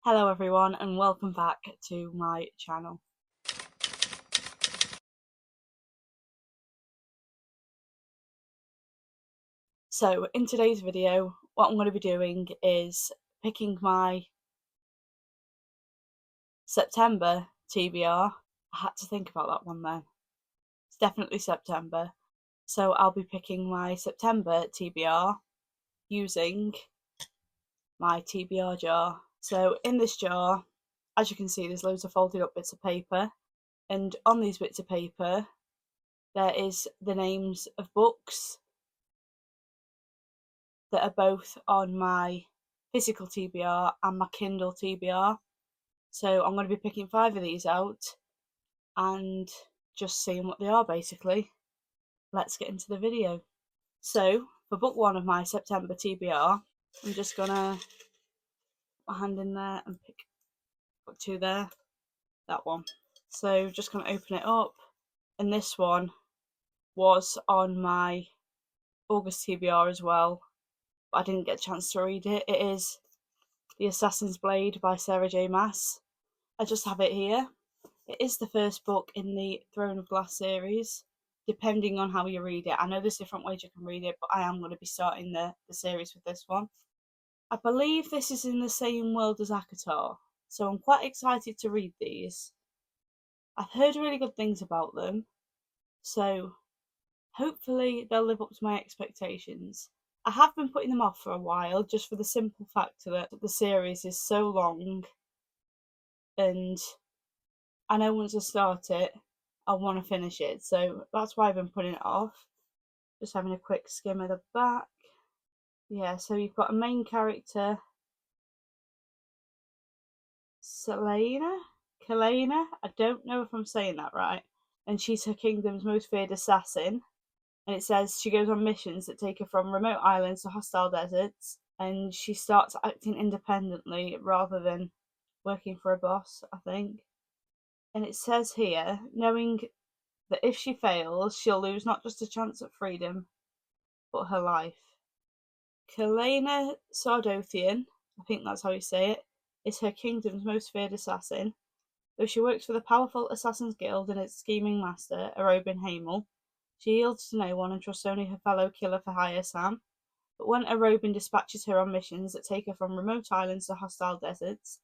Hello everyone and welcome back to my channel. So in today's video what I'm going to be doing is picking my September TBR. I had to think about that one then. It's definitely September. So I'll be picking my September TBR using my TBR jar. So in this jar, as you can see, there's loads of folded up bits of paper, and on these bits of paper there is the names of books that are both on my physical TBR and my Kindle TBR. So I'm going to be picking 5 of these out and just seeing what they are basically. Let's get into the video. So for book 1 of my September TBR, I'm just going to put my hand in there and pick book 2 there, that one. So just going to open it up, and this one was on my August TBR as well, but I didn't get a chance to read it. It is The Assassin's Blade by Sarah J. Maas. I just have it here. It is the first book in the Throne of Glass series, depending on how you read it. I know there's different ways you can read it, but I am going to be starting the series with this one. I believe this is in the same world as ACOTAR, so I'm quite excited to read these. I've heard really good things about them, so hopefully they'll live up to my expectations. I have been putting them off for a while, just for the simple fact that the series is so long, and I know once I start it, I want to finish it, so that's why I've been putting it off. Just having a quick skim of the back. Yeah, so you've got a main character, Selena? Kalena? I don't know if I'm saying that right. And she's her kingdom's most feared assassin. And it says she goes on missions that take her from remote islands to hostile deserts. And she starts acting independently rather than working for a boss, I think. And it says here, knowing that if she fails, she'll lose not just a chance at freedom, but her life. Kalena Sardothian, I think that's how you say it, is her kingdom's most feared assassin. Though she works for the powerful Assassin's Guild and its scheming master, Arobin Hamel, she yields to no one and trusts only her fellow killer for hire Sam. But when Arobin dispatches her on missions that take her from remote islands to hostile deserts,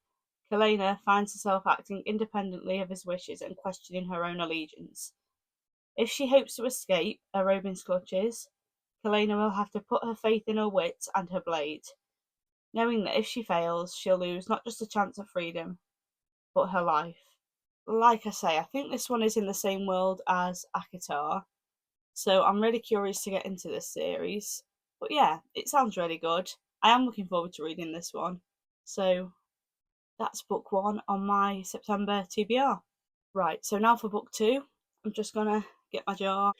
Kalena finds herself acting independently of his wishes and questioning her own allegiance. If she hopes to escape Arobin's clutches, Kalena will have to put her faith in her wit and her blade, knowing that if she fails, she'll lose not just a chance at freedom, but her life. Like I say, I think this one is in the same world as ACOTAR, so I'm really curious to get into this series. But yeah, it sounds really good. I am looking forward to reading this one. So that's book 1 on my September TBR. Right, so now for book 2. I'm just gonna get my jar.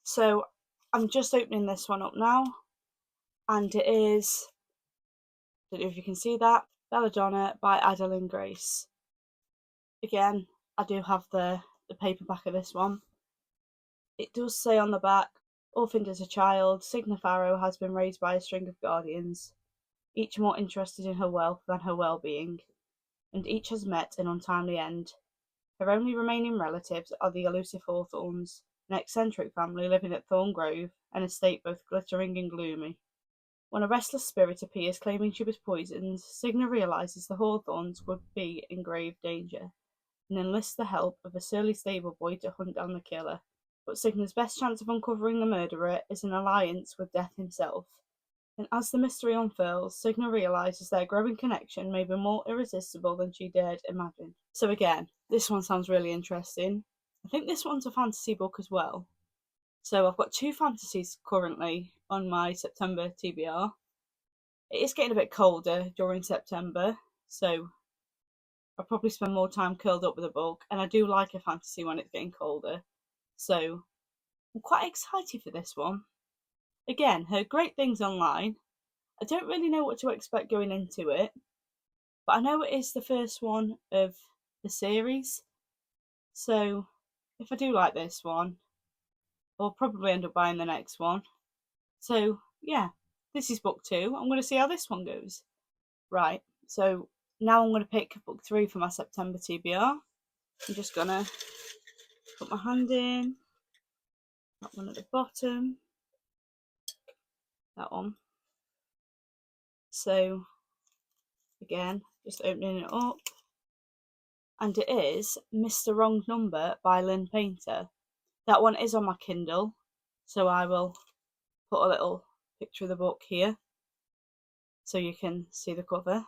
So I'm just opening this one up now, and it is, I don't know if you can see that, Belladonna by Adeline Grace. Again, I do have the paperback of this one. It does say on the back, orphaned as a child, Signa Farrow has been raised by a string of guardians, each more interested in her wealth than her well-being, and each has met an untimely end. Her only remaining relatives are the elusive Hawthorns, an eccentric family living at Thorn Grove, an estate both glittering and gloomy. When a restless spirit appears claiming she was poisoned, Signa realizes the Hawthorns would be in grave danger, and enlists the help of a surly stable boy to hunt down the killer. But Signa's best chance of uncovering the murderer is an alliance with Death himself. And as the mystery unfurls, Signa realizes their growing connection may be more irresistible than she dared imagine. So again, this one sounds really interesting. I think this one's a fantasy book as well. So I've got 2 fantasies currently on my September TBR. It is getting a bit colder during September, so I'll probably spend more time curled up with a book, and I do like a fantasy when it's getting colder. So I'm quite excited for this one. Again, heard great things online. I don't really know what to expect going into it, but I know it is the first one of the series. So if I do like this one, I'll probably end up buying the next one. So, yeah, this is book two. I'm going to see how this one goes. Right, so now I'm going to pick book three for my September TBR. I'm just going to put my hand in, that one at the bottom, that one. So, again, just opening it up. And it is Mr. Wrong Number by Lynn Painter. That one is on my Kindle, so I will put a little picture of the book here so you can see the cover.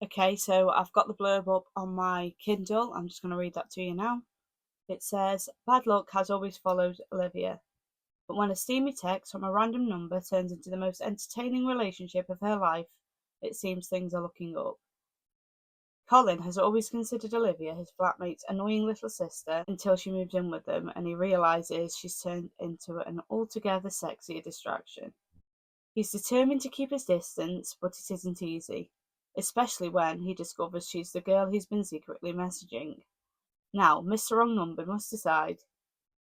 Okay, so I've got the blurb up on my Kindle. I'm just going to read that to you now. It says, "Bad luck has always followed Olivia, but when a steamy text from a random number turns into the most entertaining relationship of her life, it seems things are looking up. Colin has always considered Olivia his flatmate's annoying little sister until she moves in with them and he realises she's turned into an altogether sexier distraction. He's determined to keep his distance, but it isn't easy, especially when he discovers she's the girl he's been secretly messaging. Now, Mr. Wrong Number must decide,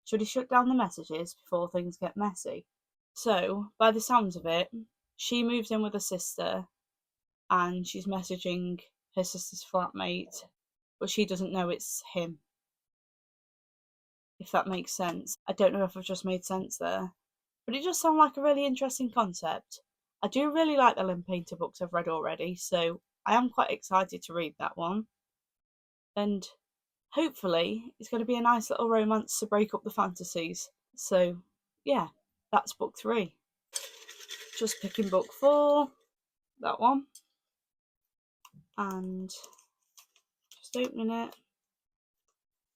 should he shut down the messages before things get messy?" So, by the sounds of it, she moves in with her sister and she's messaging her sister's flatmate, but she doesn't know it's him, if that makes sense. I don't know if I've just made sense there, but it does sound like a really interesting concept. I do really like the Lynn Painter books I've read already, so I am quite excited to read that one. And hopefully, it's going to be a nice little romance to break up the fantasies. So, yeah, that's book three. Just picking book four, that one, and just opening it.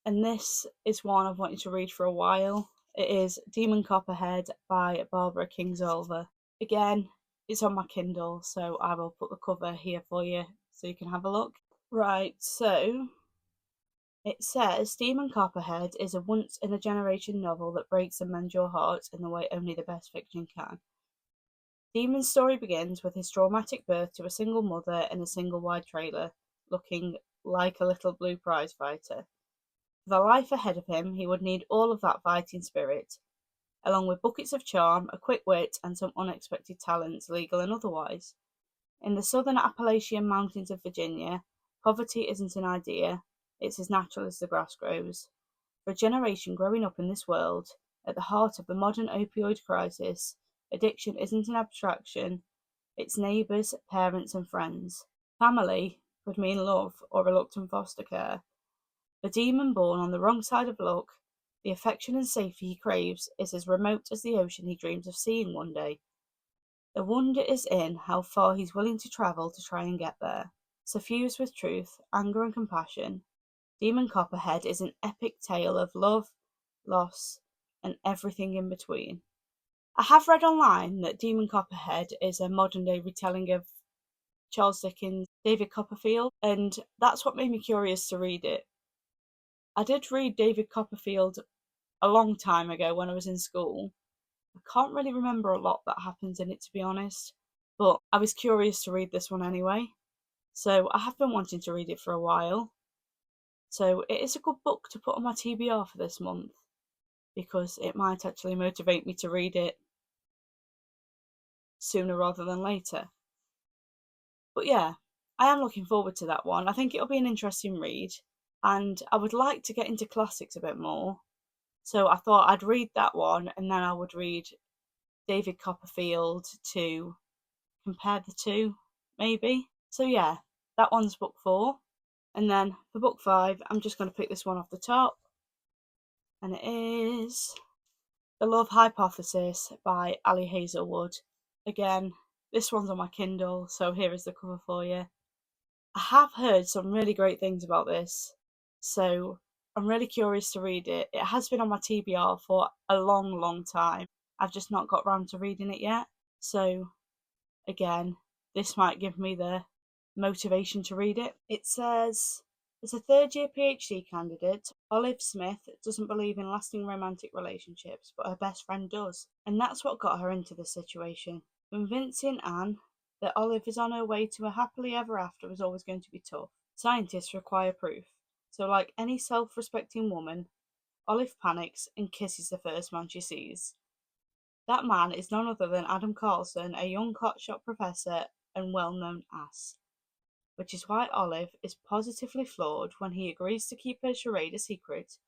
And this is one I've wanted to read for a while. It is Demon Copperhead by Barbara Kingsolver. Again, it's on my Kindle, so I will put the cover here for you so you can have a look. Right, so it says Demon Copperhead is a once in a generation novel that breaks and mends your heart in the way only the best fiction can. Demon's story begins with his traumatic birth to a single mother in a single wide trailer, looking like a little blue prize fighter. For the life ahead of him, he would need all of that fighting spirit, along with buckets of charm, a quick wit, and some unexpected talents, legal and otherwise. In the southern Appalachian Mountains of Virginia, poverty isn't an idea, it's as natural as the grass grows. For a generation growing up in this world, at the heart of the modern opioid crisis, addiction isn't an abstraction, it's neighbours, parents, and friends. Family could mean love or reluctant foster care. The demon born on the wrong side of luck, the affection and safety he craves is as remote as the ocean he dreams of seeing one day. The wonder is in how far he's willing to travel to try and get there. Suffused with truth, anger, and compassion, Demon Copperhead is an epic tale of love, loss, and everything in between. I have read online that Demon Copperhead is a modern day retelling of Charles Dickens' David Copperfield, and that's what made me curious to read it. I did read David Copperfield a long time ago when I was in school. I can't really remember a lot that happens in it, to be honest, but I was curious to read this one anyway. So I have been wanting to read it for a while. So it is a good book to put on my TBR for this month because it might actually motivate me to read it sooner rather than later. But yeah, I am looking forward to that one. I think it'll be an interesting read, and I would like to get into classics a bit more. So I thought I'd read that one and then I would read David Copperfield to compare the two, maybe. So yeah, that one's book four. And then for book five, I'm just going to pick this one off the top. And it is The Love Hypothesis by Ali Hazelwood. Again, this one's on my Kindle, so here is the cover for you. I have heard some really great things about this, so I'm really curious to read it. It has been on my TBR for a long, long time. I've just not got round to reading it yet. So, again, this might give me the motivation to read it. It says, as a third year PhD candidate, Olive Smith doesn't believe in lasting romantic relationships, but her best friend does. And that's what got her into this situation. Convincing Anne that Olive is on her way to a happily ever after is always going to be tough. Scientists require proof. So, like any self respecting woman, Olive panics and kisses the first man she sees. That man is none other than Adam Carlson, a young hotshot professor and well-known ass. Which is why Olive is positively flawed when he agrees to keep her charade a secret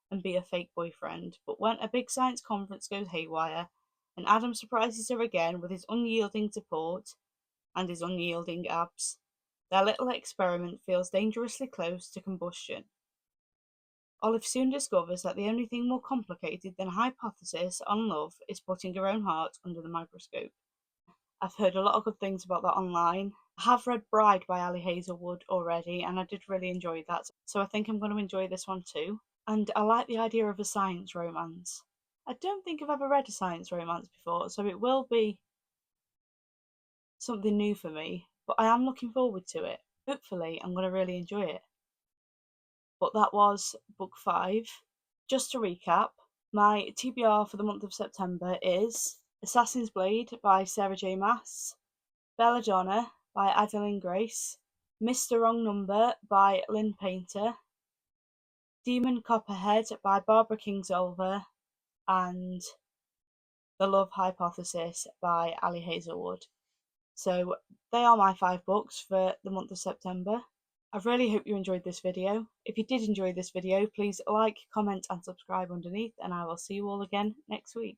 and be a fake boyfriend. But when a big science conference goes haywire and Adam surprises her again with his unyielding support and his unyielding abs, their little experiment feels dangerously close to combustion. Olive soon discovers that the only thing more complicated than a hypothesis on love is putting her own heart under the microscope. I've heard a lot of good things about that online. I have read Bride by Ali Hazelwood already, and I did really enjoy that, so I think I'm going to enjoy this one too. And I like the idea of a science romance. I don't think I've ever read a science romance before, so it will be something new for me, but I am looking forward to it. Hopefully, I'm going to really enjoy it. But that was book 5. Just to recap, my TBR for the month of September is Assassin's Blade by Sarah J. Maas, Belladonna by Adeline Grace, Mr. Wrong Number by Lynn Painter, Demon Copperhead by Barbara Kingsolver, and The Love Hypothesis by Ali Hazelwood. So they are my 5 books for the month of September. I really hope you enjoyed this video. If you did enjoy this video, please like, comment and subscribe underneath, and I will see you all again next week.